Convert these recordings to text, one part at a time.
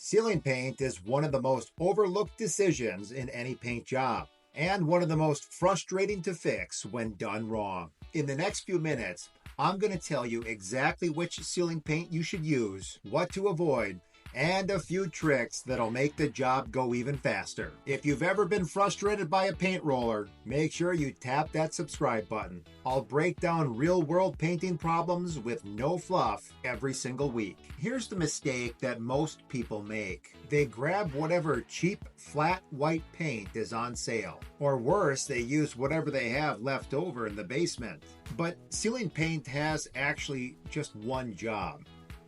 Ceiling paint is one of the most overlooked decisions in any paint job, and one of the most frustrating to fix when done wrong. In the next few minutes, I'm going to tell you exactly which ceiling paint you should use, what to avoid, and a few tricks that'll make the job go even faster. If you've ever been frustrated by a paint roller, make sure you tap that subscribe button. I'll break down real-world painting problems with no fluff every single week. Here's the mistake that most people make. They grab whatever cheap, flat white paint is on sale. Or worse, they use whatever they have left over in the basement. But ceiling paint has actually just one job,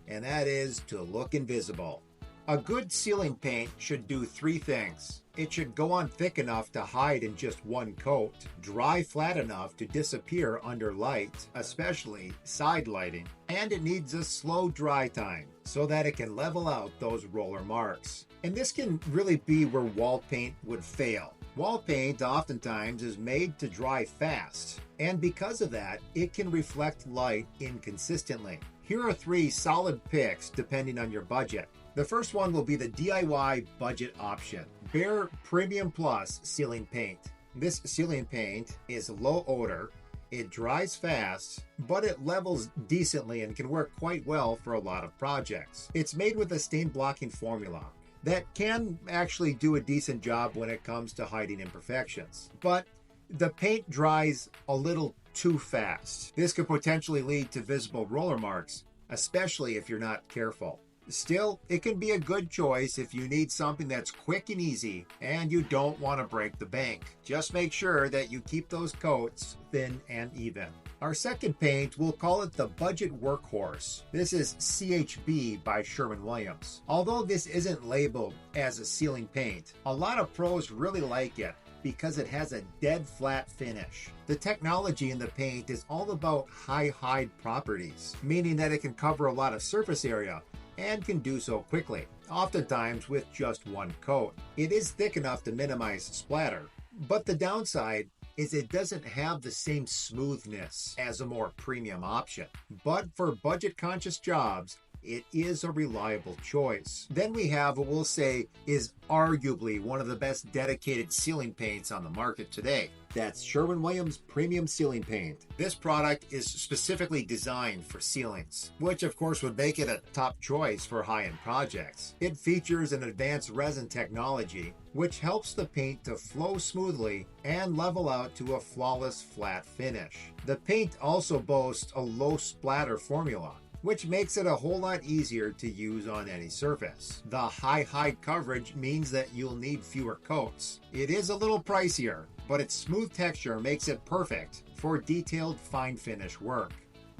and that is to look invisible. A good ceiling paint should do three things. It should go on thick enough to hide in just one coat, dry flat enough to disappear under light, especially side lighting, and it needs a slow dry time so that it can level out those roller marks. And this can really be where wall paint would fail. Wall paint oftentimes is made to dry fast, and because of that, it can reflect light inconsistently. Here are three solid picks depending on your budget. The first one will be the DIY budget option, Behr Premium Plus Ceiling Paint. This ceiling paint is low odor, it dries fast, but it levels decently and can work quite well for a lot of projects. It's made with a stain blocking formula that can actually do a decent job when it comes to hiding imperfections. But the paint dries a little too fast. This could potentially lead to visible roller marks, especially if you're not careful. Still, it can be a good choice if you need something that's quick and easy and you don't want to break the bank. Just make sure that you keep those coats thin and even. Our second paint, we'll call it the Budget Workhorse. This is CHB by Sherwin-Williams. Although this isn't labeled as a ceiling paint, a lot of pros really like it because it has a dead flat finish. The technology in the paint is all about high hide properties, meaning that it can cover a lot of surface area and can do so quickly, oftentimes with just one coat. It is thick enough to minimize splatter, but the downside is it doesn't have the same smoothness as a more premium option. But for budget-conscious jobs, it is a reliable choice. Then we have what we'll say is arguably one of the best dedicated ceiling paints on the market today. That's Sherwin-Williams Premium Ceiling Paint. This product is specifically designed for ceilings, which of course would make it a top choice for high-end projects. It features an advanced resin technology, which helps the paint to flow smoothly and level out to a flawless flat finish. The paint also boasts a low splatter formula, which makes it a whole lot easier to use on any surface. The high hide coverage means that you'll need fewer coats. It is a little pricier, but its smooth texture makes it perfect for detailed fine finish work.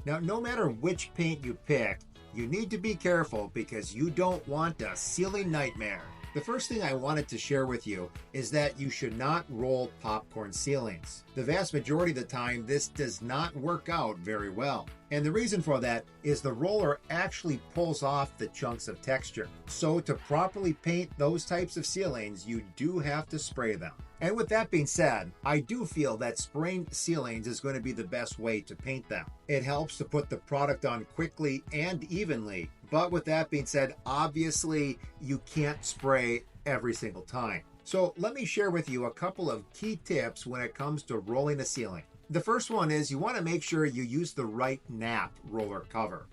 Now, no matter which paint you pick, you need to be careful because you don't want a ceiling nightmare. The first thing I wanted to share with you is that you should not roll popcorn ceilings. The vast majority of the time, this does not work out very well. And the reason for that is the roller actually pulls off the chunks of texture. So to properly paint those types of ceilings, you do have to spray them. And with that being said, I do feel that spraying ceilings is going to be the best way to paint them. It helps to put the product on quickly and evenly. But with that being said, obviously you can't spray every single time. So let me share with you a couple of key tips when it comes to rolling a ceiling. The first one is you want to make sure you use the right nap roller cover.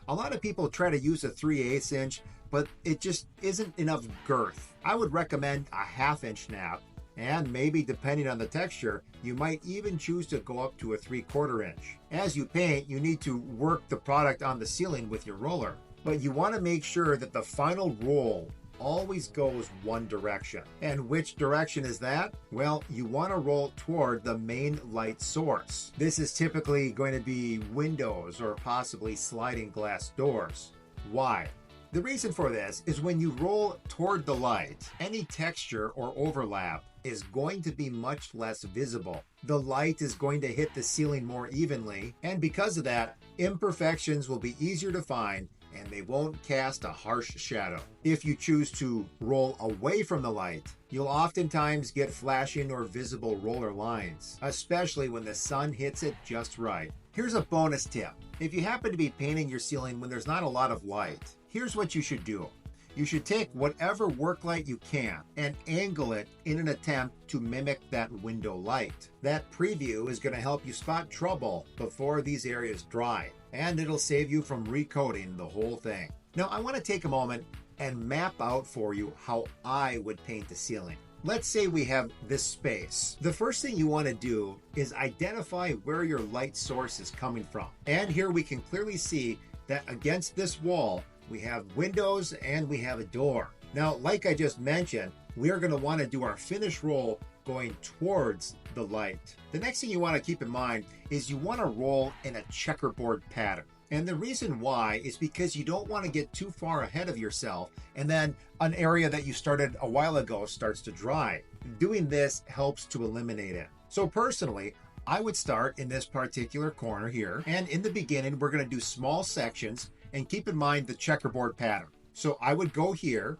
A lot of people try to use a 3/8 inch, but it just isn't enough girth. I would recommend a 1/2 inch nap, and maybe depending on the texture, you might even choose to go up to a 3/4 inch. As you paint, you need to work the product on the ceiling with your roller, but you want to make sure that the final roll always goes one direction. And which direction is that? Well, you want to roll toward the main light source. This is typically going to be windows or possibly sliding glass doors. Why? The reason for this is when you roll toward the light, any texture or overlap is going to be much less visible. The light is going to hit the ceiling more evenly, and because of that, imperfections will be easier to find and they won't cast a harsh shadow. If you choose to roll away from the light, you'll oftentimes get flashing or visible roller lines, especially when the sun hits it just right. Here's a bonus tip. If you happen to be painting your ceiling when there's not a lot of light, here's what you should do. You should take whatever work light you can and angle it in an attempt to mimic that window light. That preview is going to help you spot trouble before these areas dry, and it'll save you from recoating the whole thing. Now, I want to take a moment and map out for you how I would paint the ceiling. Let's say we have this space. The first thing you want to do is identify where your light source is coming from. And here we can clearly see that against this wall, we have windows and we have a door. Now, like I just mentioned, we are going to want to do our finish roll going towards the light. The next thing you want to keep in mind is you want to roll in a checkerboard pattern. And the reason why is because you don't want to get too far ahead of yourself and then an area that you started a while ago starts to dry. Doing this helps to eliminate it. So personally, I would start in this particular corner here. And in the beginning, we're going to do small sections and keep in mind the checkerboard pattern. So I would go here,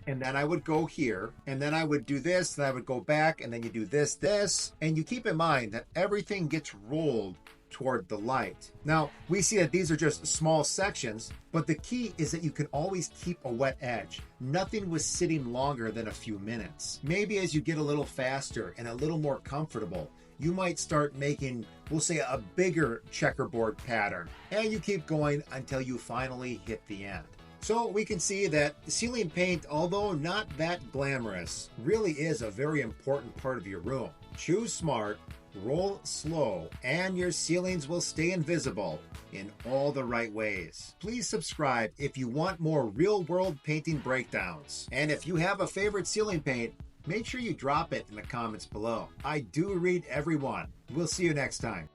and then I would go here, and then I would do this, then I would go back, and then you do this, and you keep in mind that everything gets rolled toward the light. Now, we see that these are just small sections, but the key is that you can always keep a wet edge. Nothing was sitting longer than a few minutes. Maybe as you get a little faster and a little more comfortable, you might start making, we'll say, a bigger checkerboard pattern, and you keep going until you finally hit the end. So we can see that ceiling paint, although not that glamorous, really is a very important part of your room. Choose smart, roll slow, and your ceilings will stay invisible in all the right ways. Please subscribe if you want more real-world painting breakdowns. And if you have a favorite ceiling paint, make sure you drop it in the comments below. I do read everyone. We'll see you next time.